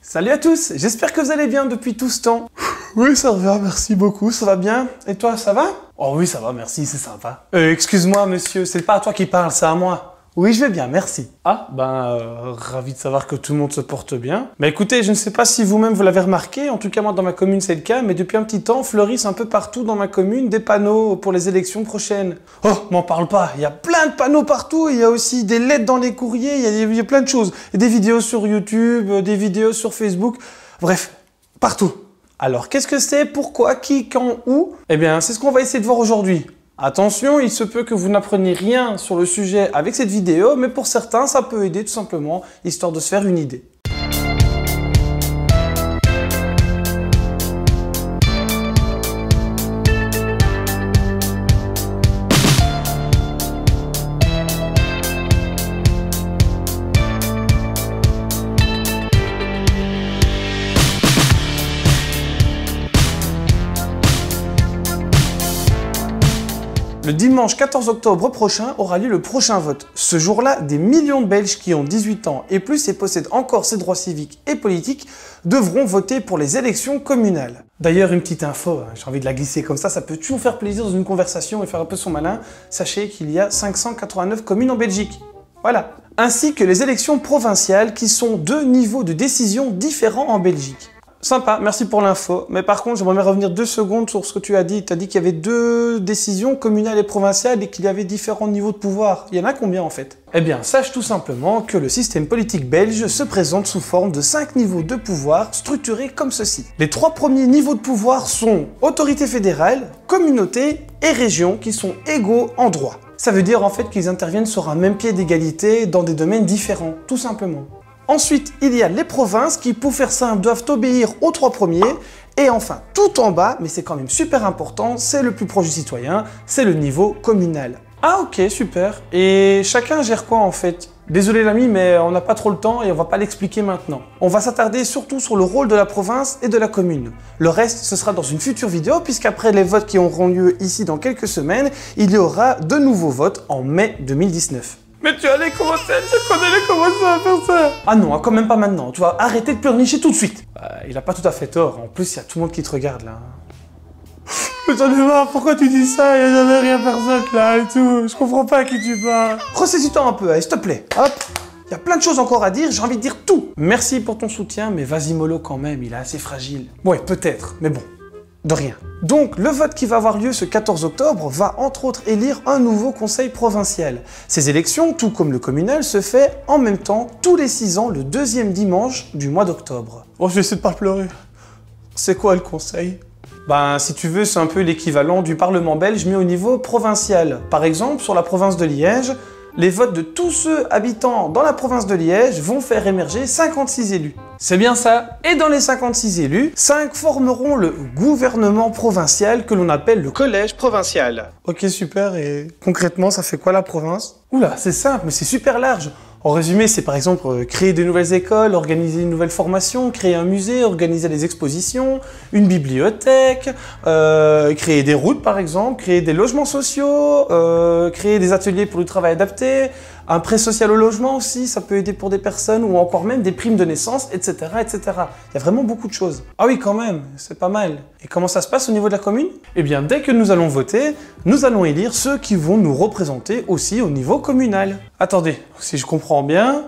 Salut à tous, j'espère que vous allez bien depuis tout ce temps. Oui, ça va, merci beaucoup, ça va bien. Et toi, ça va? Oh oui, ça va, merci, c'est sympa. Excuse-moi, monsieur, c'est pas à toi qui parle, c'est à moi. Oui, je vais bien, merci. Ah, ravi de savoir que tout le monde se porte bien. Bah écoutez, je ne sais pas si vous-même vous l'avez remarqué, en tout cas moi dans ma commune c'est le cas, mais depuis un petit temps fleurissent un peu partout dans ma commune des panneaux pour les élections prochaines. Oh, m'en parle pas, il y a plein de panneaux partout, il y a aussi des lettres dans les courriers, il y a plein de choses. Il y a des vidéos sur YouTube, des vidéos sur Facebook, bref, partout. Alors qu'est-ce que c'est, pourquoi, qui, quand, où? Eh bien, c'est ce qu'on va essayer de voir aujourd'hui. Attention, il se peut que vous n'appreniez rien sur le sujet avec cette vidéo, mais pour certains, ça peut aider tout simplement, histoire de se faire une idée. Le dimanche 14 octobre prochain aura lieu le prochain vote. Ce jour-là, des millions de Belges qui ont 18 ans et plus et possèdent encore ces droits civiques et politiques devront voter pour les élections communales. D'ailleurs, une petite info, j'ai envie de la glisser comme ça peut toujours faire plaisir dans une conversation et faire un peu son malin. Sachez qu'il y a 589 communes en Belgique. Voilà. Ainsi que les élections provinciales qui sont deux niveaux de décision différents en Belgique. Sympa, merci pour l'info. Mais par contre, j'aimerais revenir 2 secondes sur ce que tu as dit. Tu as dit qu'il y avait 2 décisions communales et provinciales et qu'il y avait différents niveaux de pouvoir. Il y en a combien en fait? Eh bien, sache tout simplement que le système politique belge se présente sous forme de 5 niveaux de pouvoir structurés comme ceci. Les 3 premiers niveaux de pouvoir sont autorité fédérale, communauté et région qui sont égaux en droit. Ça veut dire en fait qu'ils interviennent sur un même pied d'égalité dans des domaines différents, tout simplement. Ensuite, il y a les provinces qui, pour faire simple, doivent obéir aux 3 premiers. Et enfin, tout en bas, mais c'est quand même super important, c'est le plus proche du citoyen, c'est le niveau communal. Ah ok, super. Et chacun gère quoi en fait? Désolé l'ami, mais on n'a pas trop le temps et on va pas l'expliquer maintenant. On va s'attarder surtout sur le rôle de la province et de la commune. Le reste, ce sera dans une future vidéo, puisqu'après les votes qui auront lieu ici dans quelques semaines, il y aura de nouveaux votes en mai 2019. Mais tu allais commencer à dire qu'on allait commencer à faire ça. Ah non, quand même pas maintenant. Tu vas arrêter de pleurnicher tout de suite. Il a pas tout à fait tort. En plus, il y a tout le monde qui te regarde là. Mais j'en ai marre, pourquoi tu dis ça? Il y a jamais rien personne là et tout. Je comprends pas à qui tu parles. Ressaisis-toi un peu, allez, s'il te plaît. Hop. Il y a plein de choses encore à dire, j'ai envie de dire tout. Merci pour ton soutien, mais vas-y mollo quand même, il est assez fragile. Ouais, peut-être, mais bon. De rien. Donc, le vote qui va avoir lieu ce 14 octobre va entre autres élire un nouveau conseil provincial. Ces élections, tout comme le communal, se fait en même temps tous les 6 ans, le 2e dimanche du mois d'octobre. Oh, je vais essayer de pas pleurer. C'est quoi le conseil? Si tu veux, c'est un peu l'équivalent du Parlement belge, mais au niveau provincial. Par exemple, sur la province de Liège, les votes de tous ceux habitant dans la province de Liège vont faire émerger 56 élus. C'est bien ça. Et dans les 56 élus, 5 formeront le gouvernement provincial que l'on appelle le collège provincial. Ok, super. Et concrètement, ça fait quoi la province? Oula, c'est simple, mais c'est super large. En résumé, c'est par exemple créer de nouvelles écoles, organiser une nouvelle formation, créer un musée, organiser des expositions, une bibliothèque, créer des routes par exemple, créer des logements sociaux, créer des ateliers pour le travail adapté, un prêt social au logement aussi, ça peut aider pour des personnes, ou encore même des primes de naissance, etc., etc. Il y a vraiment beaucoup de choses. Ah oui, quand même, c'est pas mal. Et comment ça se passe au niveau de la commune? Eh bien, dès que nous allons voter, nous allons élire ceux qui vont nous représenter aussi au niveau communal. Attendez, si je comprends bien,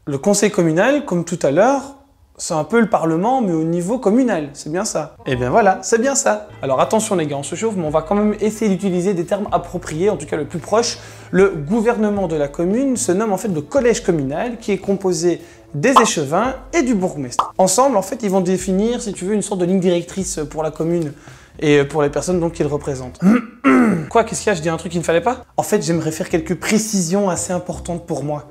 le conseil communal, comme tout à l'heure, c'est un peu le Parlement, mais au niveau communal, c'est bien ça. Eh bien voilà, c'est bien ça. Alors attention les gars, on se chauffe, mais on va quand même essayer d'utiliser des termes appropriés, en tout cas le plus proche. Le gouvernement de la commune se nomme en fait le collège communal, qui est composé des échevins et du bourgmestre. Ensemble, en fait, ils vont définir, si tu veux, une sorte de ligne directrice pour la commune et pour les personnes donc qu'ils représentent. Quoi, qu'est-ce qu'il y a? Je dis un truc qu'il ne fallait pas? En fait, j'aimerais faire quelques précisions assez importantes pour moi.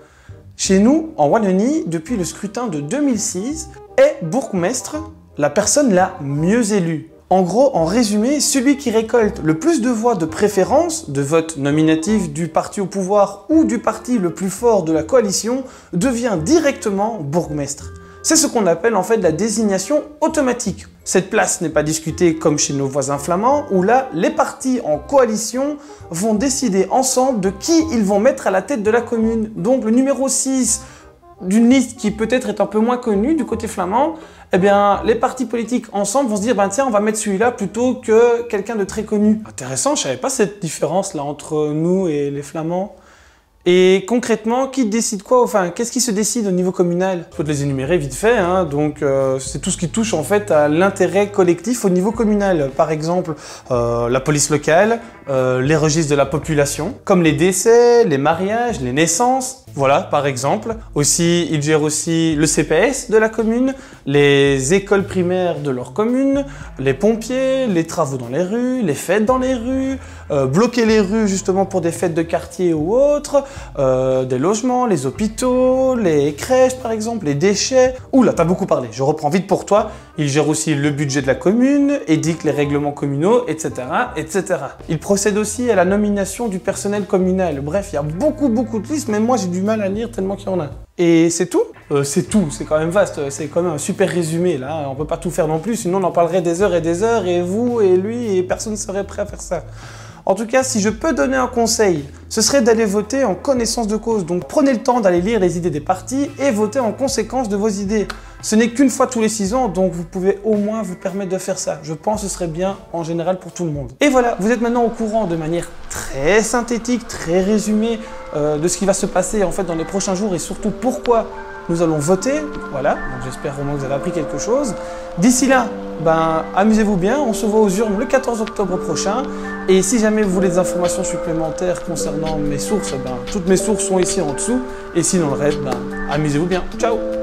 Chez nous, en Wallonie, depuis le scrutin de 2006, est bourgmestre la personne la mieux élue. En gros, en résumé, celui qui récolte le plus de voix de préférence, de vote nominatif du parti au pouvoir ou du parti le plus fort de la coalition, devient directement bourgmestre. C'est ce qu'on appelle en fait la désignation automatique. Cette place n'est pas discutée comme chez nos voisins flamands, où là, les partis en coalition vont décider ensemble de qui ils vont mettre à la tête de la commune. Donc le numéro 6 d'une liste qui peut-être est un peu moins connue du côté flamand, eh bien, les partis politiques ensemble vont se dire, ben tiens, on va mettre celui-là plutôt que quelqu'un de très connu. Intéressant, je savais pas cette différence-là entre nous et les Flamands. Et concrètement, qui décide quoi? Enfin, qu'est-ce qui se décide au niveau communal? Je peux te les énumérer vite fait, hein. Donc c'est tout ce qui touche en fait à l'intérêt collectif au niveau communal. Par exemple, la police locale, les registres de la population, comme les décès, les mariages, les naissances. Voilà, par exemple. Aussi, ils gèrent aussi le CPS de la commune, les écoles primaires de leur commune, les pompiers, les travaux dans les rues, les fêtes dans les rues, bloquer les rues justement pour des fêtes de quartier ou autres, des logements, les hôpitaux, les crèches par exemple, les déchets. Oula, t'as beaucoup parlé, je reprends vite pour toi. Ils gèrent aussi le budget de la commune, édictent les règlements communaux, etc., etc. Ils procèdent aussi à la nomination du personnel communal. Bref, il y a beaucoup de listes, même moi j'ai du mal à lire tellement qu'il y en a. Et c'est tout? C'est tout, c'est quand même vaste, c'est quand même un super résumé là, on peut pas tout faire non plus, sinon on en parlerait des heures, et vous, et lui, et personne ne serait prêt à faire ça. En tout cas, si je peux donner un conseil, ce serait d'aller voter en connaissance de cause. Donc prenez le temps d'aller lire les idées des partis et votez en conséquence de vos idées. Ce n'est qu'une fois tous les 6 ans, donc vous pouvez au moins vous permettre de faire ça. Je pense que ce serait bien en général pour tout le monde. Et voilà, vous êtes maintenant au courant de manière très synthétique, très résumée de ce qui va se passer en fait dans les prochains jours et surtout pourquoi nous allons voter. Voilà, donc j'espère au moins que vous avez appris quelque chose. D'ici là, ben, amusez-vous bien, on se voit aux urnes le 14 octobre prochain. Et si jamais vous voulez des informations supplémentaires concernant mes sources, ben, toutes mes sources sont ici en dessous. Et sinon le reste, ben, amusez-vous bien. Ciao!